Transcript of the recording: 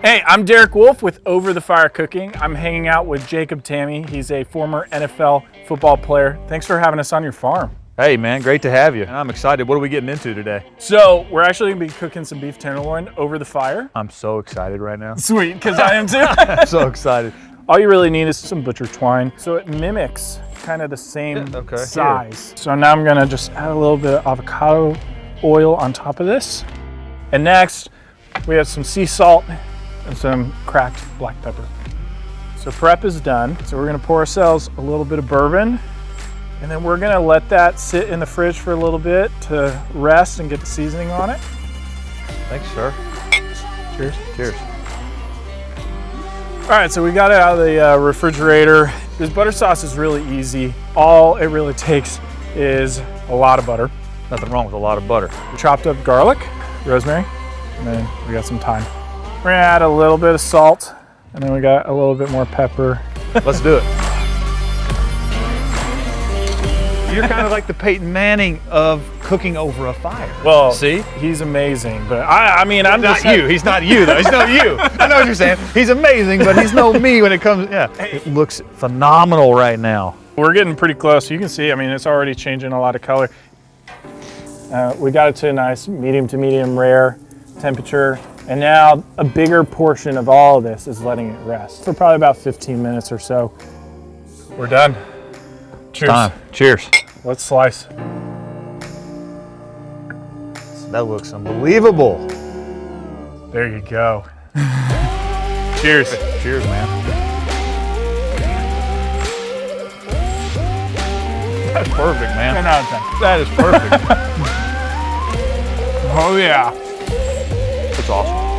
Hey, I'm Derek Wolf with Over the Fire Cooking. I'm hanging out with Jacob Tamme. He's a former NFL football player. Thanks for having us on your farm. Hey man, great to have you. I'm excited. What are we getting into today? So we're actually gonna be cooking some beef tenderloin over the fire. I'm so excited right now. Sweet, because I am too. I'm so excited. All you really need is some butcher twine. So it mimics kind of the same size. Here. So now I'm gonna just add a little bit of avocado oil on top of this. And next, we have some sea salt and some cracked black pepper. So prep is done. So we're gonna pour ourselves a little bit of bourbon, and then we're gonna let that sit in the fridge for a little bit to rest and get the seasoning on it. Thanks, sir. Cheers. Cheers. All right, so we got it out of the refrigerator. This butter sauce is really easy. All it really takes is a lot of butter. Nothing wrong with a lot of butter. Chopped up garlic, rosemary, and then we got some thyme. We're gonna add a little bit of salt, and then we got a little bit more pepper. Let's do it. You're kind of like the Peyton Manning of cooking over a fire. Well, see? He's amazing, but I mean, I'm not just you. He's not you, though. He's no you. I know what you're saying. He's amazing, but he's no me when it comes, It looks phenomenal right now. We're getting pretty close. You can see, I mean, it's already changing a lot of color. We got it to a nice medium to medium rare temperature. And now a bigger portion of all of this is letting it rest for probably about 15 minutes or so. We're done. Cheers. Time. Cheers. Let's slice. That looks unbelievable. There you go. Cheers. Cheers, man. That's perfect, man. 10 out of 10. That is perfect. Oh yeah. That's awesome.